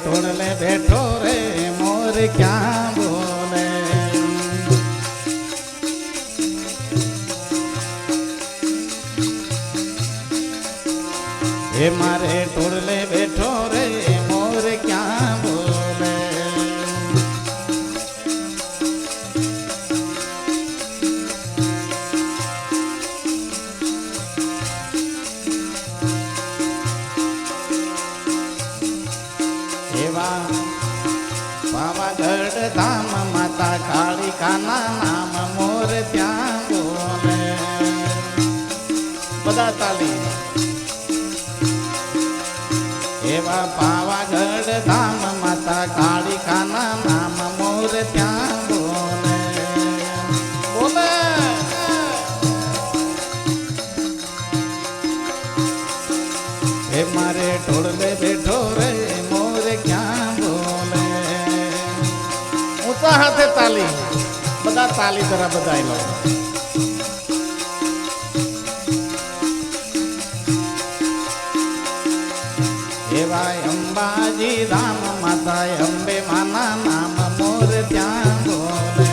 टोड़ले बैठो रे मोर क्या बोले हे मारे टोड़ले बैठो रे मोर क्या बोले पावागढ़ धाम माता काली का नाम मोर त्या बोले बदा ताली एवा पावागढ़ धाम माता काली का नाम मोर त्या बोले बोले हे मारे टोड़ले बैठो रे मोर क्या हाथे ताली बदा ताली तरह बधाई लो हे भाई अंबाजी धाम माता अंबे माना नाम मोर त्या बोले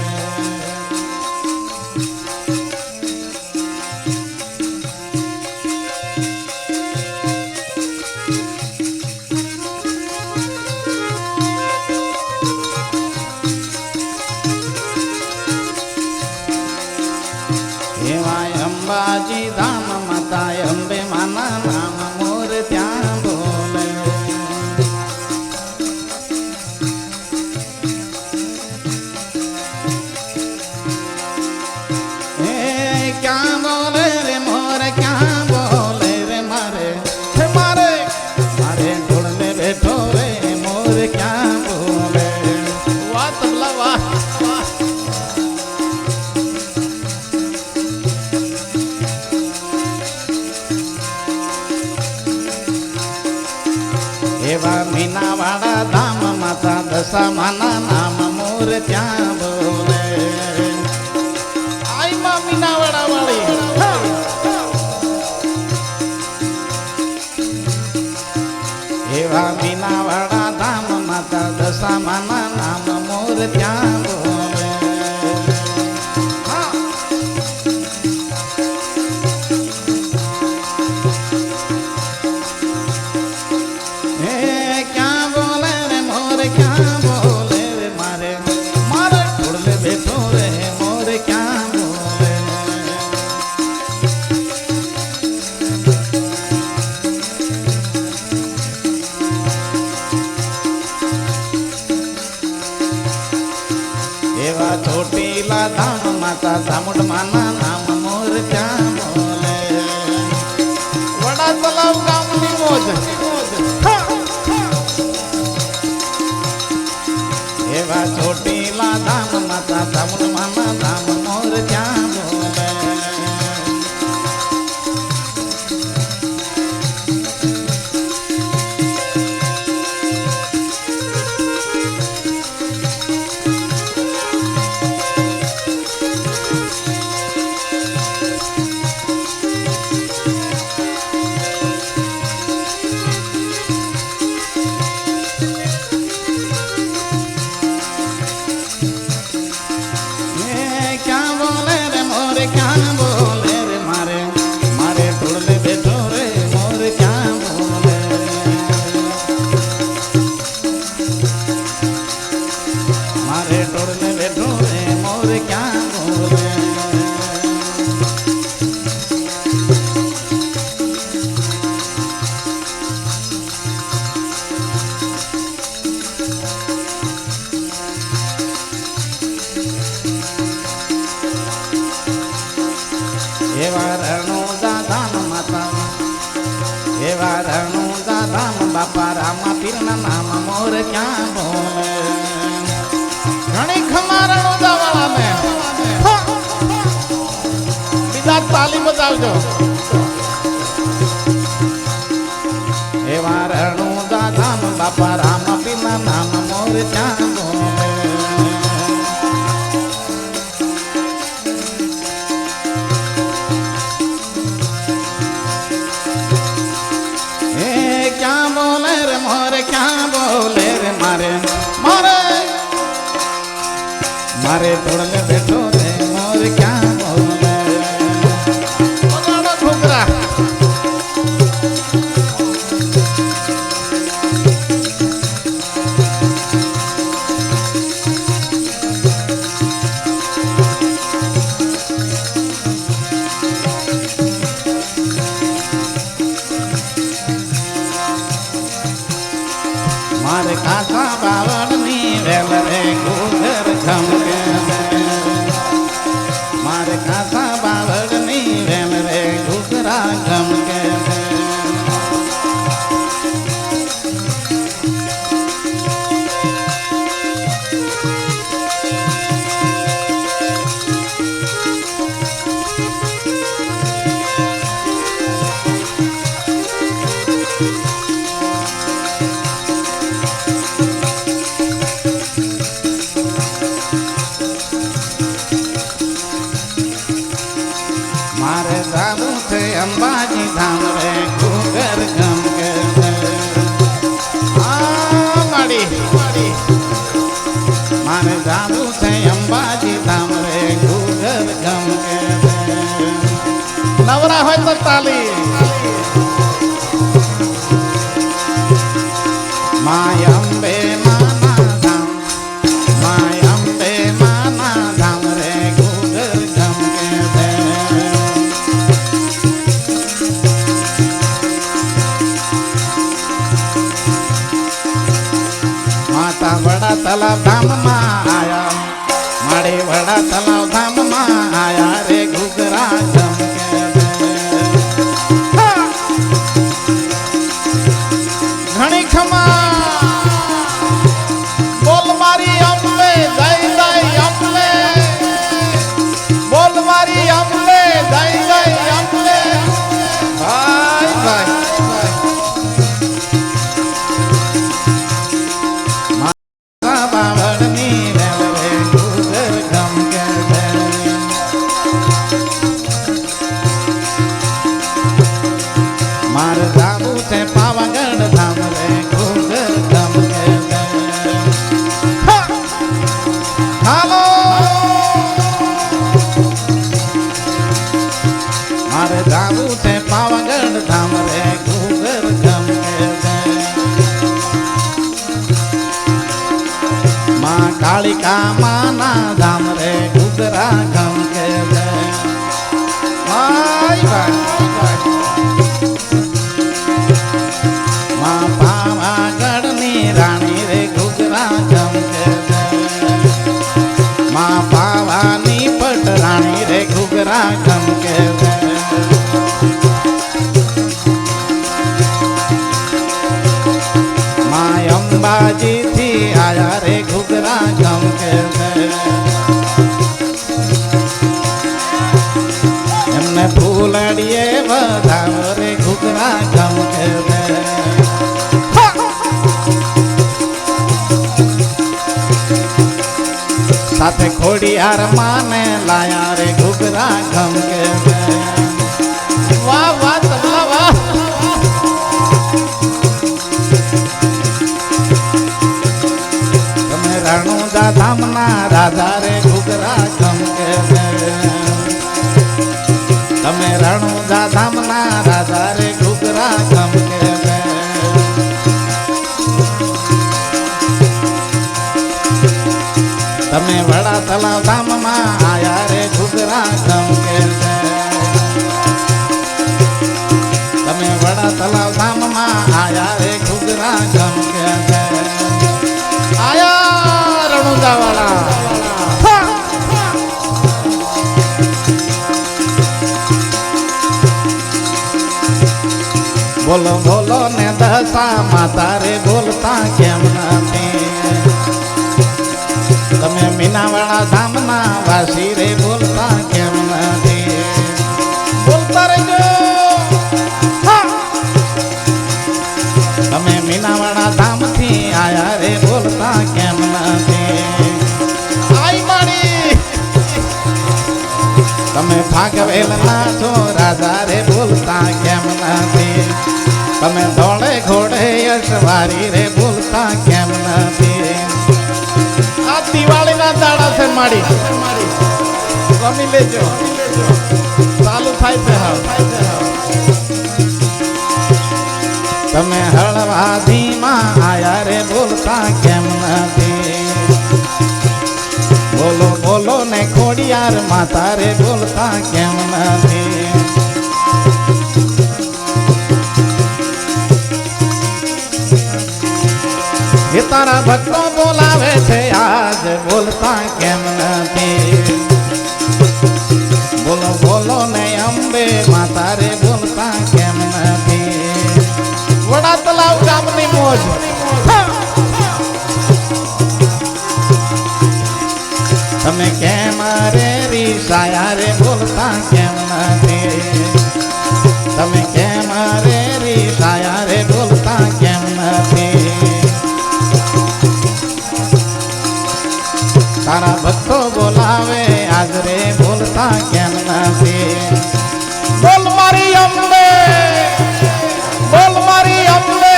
अंबाजी धाम माता अंबे माना नाम मोर त्या बोले क्या बोले रे मोर क्या बोले रे मारे मारे मारे टोड़ले बैठो रे मोर क्या बोले वाह तबला वाह एवा मीनावाड़ा धाम माता दशा माना नाम मोर त्या बोले आई मां मीनावाड़ा वाली एवा मीनावाड़ा धाम माता दशा माना नाम मोर त्या बोले छोटीला धाम माता चामुंड माना नाम मोर क्या बोले वड़ा तलाव गामनी मोज एवा छोटीला धाम माता चामुंड माना नाम मोर क्या बोले બાપા રામા પીરના નામ મોર ક્યાં બોલે ઘણી ખમારણો દાવાળા ને બીજા તાલી બતાવજો એવા રણુ દાદામ બાપા રામા પીરના નામ મોર ક્યાં બોલે मारे तोड़ने बैठो रे मोर क्या बोले घुघरा मारे काका बावड़नी वेल रे घुघर खमके मारे काका बावड़नी वेल रे घुघरा खमके मारे दादू थे अंबाजी धाम रे घुघर खमके माड़ी मारे दादू थे अंबाजी धाम रे घुघर खमके नवरा होय तो ताली माय अंबे माना धाम माय अंबे माना धाम रे घुघर खमके माता बड़ा तालाब धाम में आया माड़े बड़ा तालाब धाम में आया रे घुघरा खमके घणी खमा बोल मारी अंबे जय जय अंबे बोल मारी अंबे जय जय अंबे भाई भाई बावड़नी वेल रे घुघर खमके मार दादू थे पावागढ़ धाम रे घुघर खमके हालो मार दादू थे पावागढ़ धाम रे घुघर खमके माँ कालिका माना धाम रे घुघरा खमके भाई भाई माँ पावागढ़ नी रानी रे घुघरा खमके माँ पावानी पट रानी रे घुघरा खमके माँ अंबाजी थी आया रे घुघरा खमके एमने फूलड़िए बधाव रे घुघरा खमके साथे खोड़ियार माने लाया रे घुघरा खमके वाह वाह तबला वाह तमे रणुदा धामना राजा रे घुघरा खमके तमे रणुदा धामना राजा रे घुघरा खमके तमे बड़ा तालाब धाम में आया रे घुघरा खमके तमे बड़ा तालाब धाम में आया रे घुघरा खमके आया रणुदा वाला બોલો બોલો ને દશામાં તારે બોલતા કેમ નથી? તમે મીનાવાળા ધામના વાસી રે બોલતા કેમ નથી? બોલતા રહેજો. તમે મીનાવાળા ધામથી આયા રે બોલતા કેમ નથી? આઈ માડી તમે ભાગવેલના છો રાજા રે બોલતા કેમ નથી? તમે દોડે ઘોડે યશવારી રે બોલતા કેમ નથી? આ દિવાળીના દાડા છે માડી, રમી લેજો. ચાલુ થાય છે હવે. તમે હળવાધીમાં આયા રે બોલતા કેમ નથી? બોલો બોલો ને ખોડિયાર માતા રે બોલતા કેમ નથી? એ તારા ભક્તો બોલાવે છે આજ બોલતા કેમ નથી? બોલો બોલો ને અંબે માતા રે બોલતા કેમ નથી? વડા તલાવ ગામની મોજ. તમે કેમ રે રીસાયા રે બોલતા કેમ નથી? તમે કેમ રે રીસાયા રે બોલતા કેમ નથી? તારા ભક્તો બોલાવે આજ રે બોલતા કેમ નથી? બોલ મારી અંબે, બોલ મારી અંબે.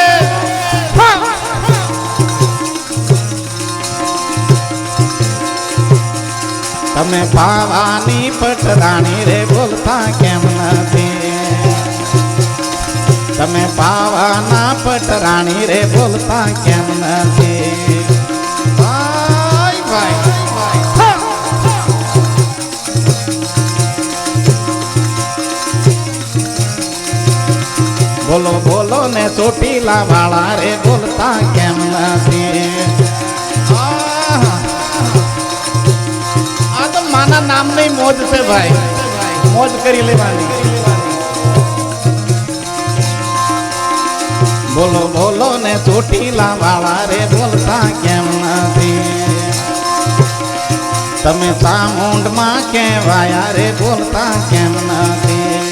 તમે પાવાની પટરાણી રે બોલતા કેમ નથી? તમે પાવાના પટરાણી રે બોલતા કેમ નથી? ભાઈ ભાઈ બોલો બોલો ને ચોટીલા વાળા રે બોલતા કેમ નથી? આ તો માના નામની મોજ છે ભાઈ, મોજ કરી લેવાની. બોલો બોલો ને ચોટીલા વાળા રે બોલતા કેમ નથી? તમે ચામુંડમાં કહેવાયા રે બોલતા કેમ નથી?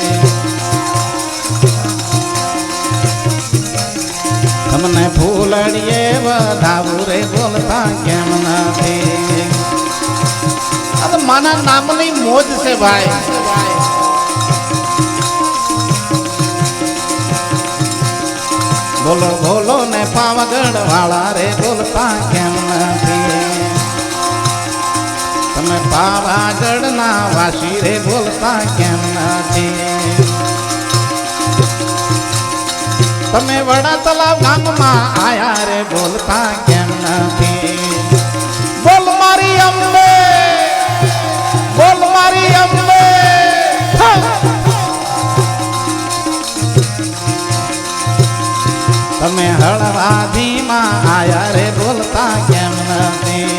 તમને ફૂલડીએ વધાવું રે બોલતા કેમ નથી? આ તો માના નામની મોજ છે ભાઈ. બોલો બોલો ને પાવાગઢ વાળા રે બોલતા કેમ નથી? તમે પાવાગઢ ના વાસી રે બોલતા કેમ નથી? તમે વડા તલાવ ગામમાં આયા રે બોલતા કેમ નથી? બોલ મારી અંબે, બોલ મારી અંબે. તમે હળવાધીમાં આયા રે બોલતા કેમ નથી?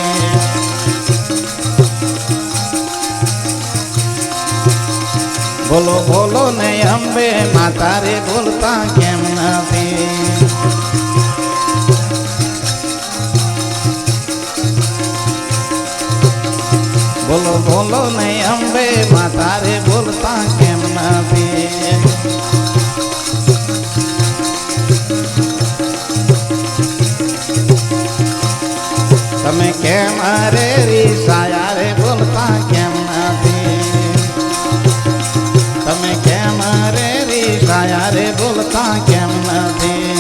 બોલો બોલો ને અંબે માતા રે બોલતા કેમ નથી? બોલો બોલો ને અંબે માતા રે બોલતા કેમ નથી? તમે કેમ રે રીસાયા રે બોલતા કેમ નથી? તમે કેમ રે રીસાયા રે બોલતા કેમ નથી?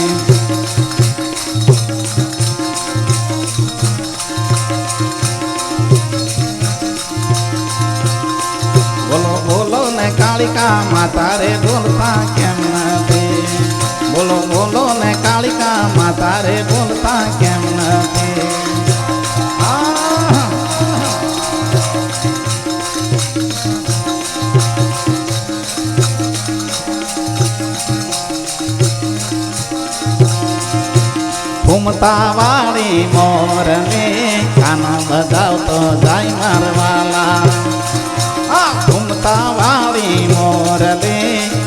બોલો બોલો ને કાળિકા માતા રે બોલતા કેમ નથી? બોલો બોલો ને કાળિકા માતા રે બોલતા કેમ નથી? ઘૂમતા વાળી મોરને કાનો બગાવતો જાય મારવાલા. ઘૂમતા વાળી મોરને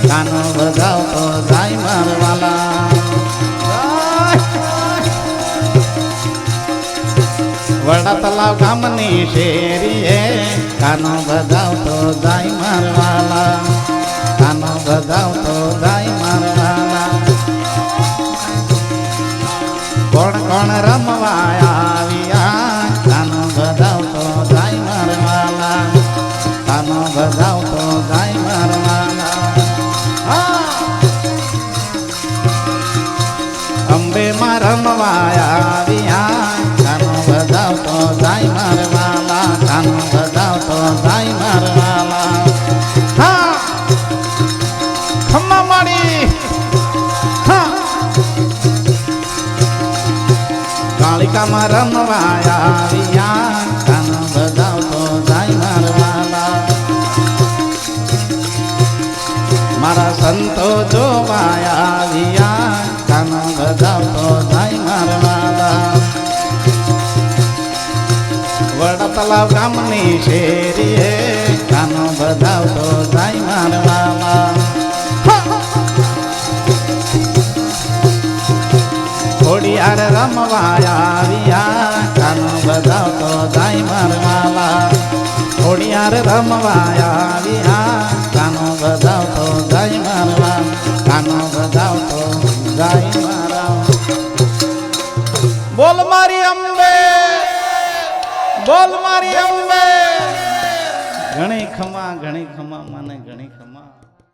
કાનો બગાવતો જાય મારવાલા. તલાવ ગામની શેરીએ કાનો બજાવતો જાય મારવાલા કાનો બજાવતો જાય મારવાલા કોણ કોણ રમવા આવ્યા કાનો બજાવતો જાય મારવાલા કાનો બજાવતો જાય મારવાલા અંબે માં રમવા આવ્યા કાનો બજાવતો જાય મારવાલા કાનો બજાવતો જાય મારવાલા હા ખમ્મા માડી હા કાળિકામાં રમવા આવ્યા કાનો બજાવતો જાય મારવાલા મારા સંતો જોવા આવ્યા કાનો બજાવતો જાય મારવાલા વડા તલાવ ગામની શેરીએ કાનો બજાવતો જાય મારવાલા ઘોડિયાર રમવા આવ્યા કાનો બજાવતો જાય મારવાલા ઘોડિયાર રમવા આવ્યા કાનો બજાવતો